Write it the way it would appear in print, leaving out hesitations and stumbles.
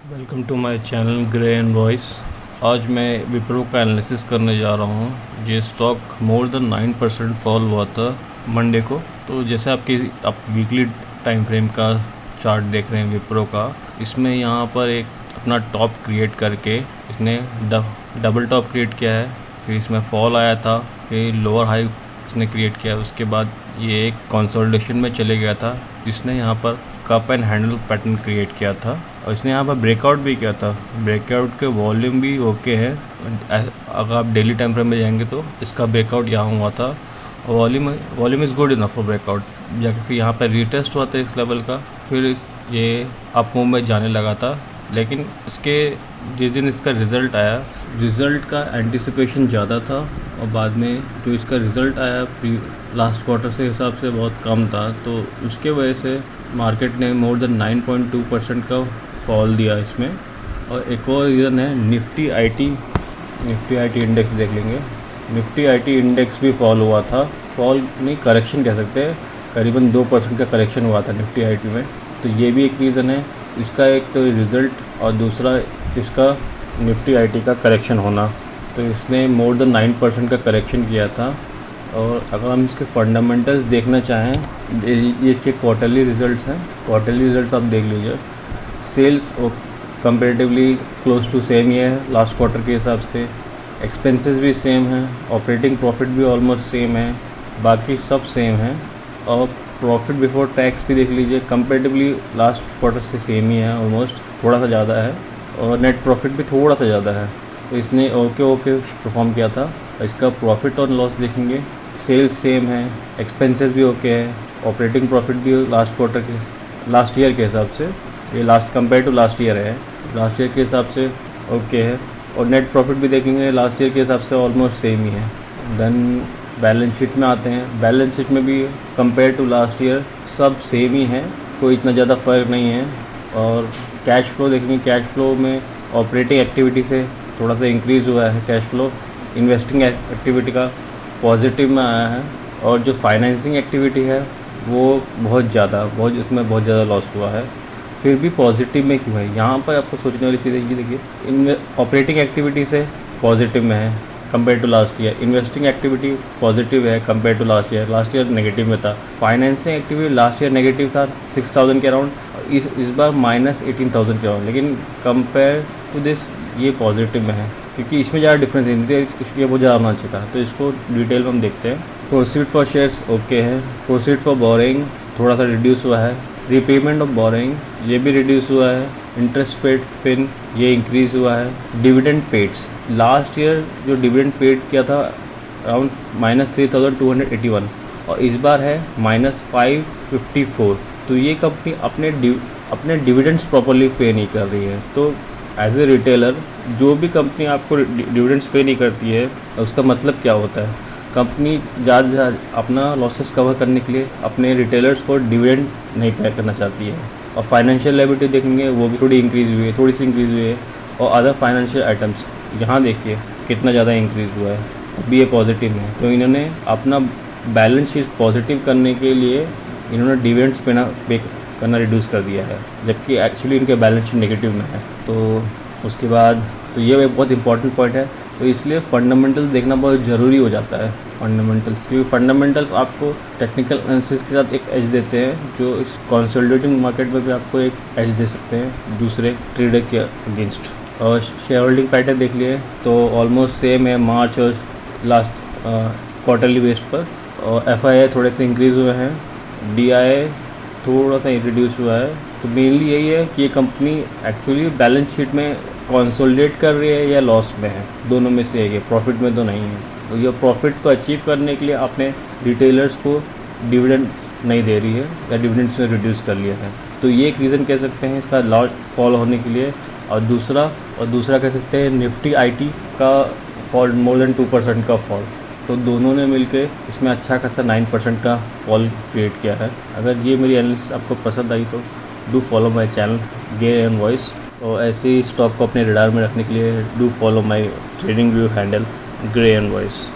Welcome to my channel Grey and Voice. आज मैं विप्रो का एनालिसिस करने जा रहा हूँ। ये स्टॉक मोर देन 9% फॉल हुआ था मंडे को। तो जैसे आप वीकली टाइम फ्रेम का चार्ट देख रहे हैं विप्रो का, इसमें यहाँ पर एक अपना टॉप क्रिएट करके इसने डबल टॉप क्रिएट किया है। फिर इसमें फॉल आया था, फिर लोअर हाई इसने क्रिएट किया। उसके बाद ये एक कंसोलिडेशन में चले गया था, जिसने यहाँ पर cup and handle pattern create किया था और इसने यहाँ पर ब्रेकआउट भी किया था। ब्रेकआउट के वॉल्यूम भी ओके है। अगर आप डेली टाइम फ्रेम में जाएंगे तो इसका ब्रेकआउट यहाँ हुआ था। Volume is good enough for breakout. जाके फिर यहाँ पर रीटेस्ट हुआ था इस लेवल का, फिर ये अप मूव में जाने लगा था। लेकिन इसके जिस दिन इसका रिज़ल्ट आया, रिज़ल्ट का एंटिसिपेशन ज़्यादा था और बाद में जो इसका रिज़ल्ट आया लास्ट क्वार्टर से हिसाब से बहुत कम था, तो उसके वजह से मार्केट ने मोर देन 9.2% का फॉल दिया इसमें। और एक और रीज़न है निफ्टी आईटी इंडेक्स देख लेंगे। निफ्टी आईटी इंडेक्स भी फॉल हुआ था। फॉल नहीं, करेक्शन कह सकते हैं। करीबन 2% का करेक्शन हुआ था निफ्टी आईटी में। तो ये भी एक रीज़न है इसका, एक तो रिज़ल्ट और दूसरा इसका निफ्टी आईटी का करेक्शन होना। तो इसने मोर देन 9% का करेक्शन किया था। और अगर हम इसके फंडामेंटल्स देखना चाहें, ये इसके क्वार्टरली रिज़ल्ट्स हैं। क्वार्टरली रिज़ल्ट्स आप देख लीजिए। Sales comparatively close to same ही है लास्ट क्वार्टर के हिसाब से। एक्सपेंसेस भी सेम हैं, ऑपरेटिंग प्रॉफिट भी ऑलमोस्ट सेम है, बाकी सब सेम है। और प्रॉफिट बिफोर टैक्स भी देख लीजिए, कंपेरेटिवली लास्ट क्वार्टर से सेम ही है, ऑलमोस्ट थोड़ा सा ज़्यादा है। और नेट प्रॉफिट भी थोड़ा सा ज़्यादा है। तो इसने ओके परफॉर्म किया था। इसका प्रॉफिट और लॉस देखेंगे, सेल्स सेम है, एक्सपेंसेस भी ओके है, ऑपरेटिंग प्रॉफिट भी लास्ट ईयर के हिसाब से, ये last compare to last year है, लास्ट ईयर के हिसाब से ओके है। और नेट प्रॉफिट भी देखेंगे लास्ट ईयर के हिसाब से ऑलमोस्ट सेम ही है। देन बैलेंस शीट में आते हैं। बैलेंस शीट में भी कंपेयर टू लास्ट ईयर सब सेम ही है, कोई इतना ज़्यादा फ़र्क नहीं है। और कैश फ्लो देखेंगे, कैश फ्लो में ऑपरेटिंग एक्टिविटी से थोड़ा सा इंक्रीज़ हुआ है कैश फ्लो, इन्वेस्टिंग एक्टिविटी का पॉजिटिव में आया है। और जो फाइनेंसिंग एक्टिविटी है वो इसमें बहुत ज़्यादा लॉस हुआ है। फिर भी पॉजिटिव में क्यों है, यहाँ पर आपको सोचने वाली चीज़ है। ये देखिए, इनमें ऑपरेटिंग एक्टिविटी से पॉजिटिव में है compare to last year. Investing activity positive है compare to last year negative में था। Financing activity last year negative था 6,000 के अराउंड, इस बार -18,000 के अराउंड। लेकिन कंपेयर टू दिस ये पॉजिटिव में है, क्योंकि इसमें ज़्यादा डिफरेंस नहीं थे, इसलिए बहुत ज़्यादा होना चाहिए था। तो इसको डिटेल में हम देखते हैं। प्रोसीड फॉर शेयर्स ओके है। प्रोसीड फॉर बोरिंग थोड़ा सा रिड्यूस हुआ है। रीपेमेंट ऑफ बोरिंग ये भी रिड्यूस हुआ है। इंटरेस्ट पेड फिन ये इंक्रीज़ हुआ है। डिविडेंड पेड्स लास्ट ईयर जो डिविडेंड पेड किया था अराउंड -3,281 और इस बार है -554। तो ये कंपनी अपने डिविडेंड्स प्रॉपर्ली पे नहीं कर रही है। तो एज ए रिटेलर जो भी कंपनी आपको डिविडेंड्स पे नहीं करती है, उसका मतलब क्या होता है, कंपनी ज़्यादा अपना लॉसेस कवर करने के लिए अपने रिटेलर्स को डिविडेंड नहीं पे करना चाहती है। और फाइनेंशियल लायबिलिटी देखेंगे, वो भी थोड़ी सी इंक्रीज़ हुई है। और अदर फाइनेंशियल आइटम्स यहाँ देखिए कितना ज़्यादा इंक्रीज़ हुआ है, तभी ये पॉजिटिव है। तो इन्होंने अपना बैलेंस शीट पॉजिटिव करने के लिए इन्होंने डिविडेंड्स पे करना रिड्यूस कर दिया है, जबकि एक्चुअली इनके बैलेंस शीट नेगेटिव में है। तो उसके बाद तो ये एक बहुत इंपॉर्टेंट पॉइंट है। तो इसलिए फंडामेंटल्स देखना बहुत ज़रूरी हो जाता है। फंडामेंटल्स, क्योंकि फंडामेंटल्स आपको टेक्निकल एनालिसिस के साथ एक एज देते हैं, जो इस कंसोलिडेटिंग मार्केट में भी आपको एक एज दे सकते हैं दूसरे ट्रेडर के अगेंस्ट। और शेयर होल्डिंग पैटर्न देख लिए तो ऑलमोस्ट सेम है मार्च और लास्ट क्वार्टरली बेस पर। और FII थोड़े से इंक्रीज़ हुए हैं, DII थोड़ा सा रिड्यूस हुआ है। तो मेनली यही है कि ये कंपनी एक्चुअली बैलेंस शीट में कंसोलिडेट कर रही है या लॉस में है, दोनों में से है, प्रॉफिट में तो नहीं है। तो ये प्रॉफिट को अचीव करने के लिए अपने रिटेलर्स को डिविडेंड नहीं दे रही है या डिविडेंड से रिड्यूस कर लिया है। तो ये एक रीज़न कह सकते हैं इसका लॉस फॉल होने के लिए। और दूसरा कह सकते हैं निफ्टी आईटी का फॉल, मोर देन 2% का फॉल। तो दोनों ने मिलके इसमें अच्छा खासा 9% का फॉल क्रिएट किया है। अगर ये मेरी एनालिसिस आपको पसंद आई तो do follow my channel Grey and voice. और ऐसे ही स्टॉक को अपने रडार में रखने के लिए do follow my trading view handle grey and voice.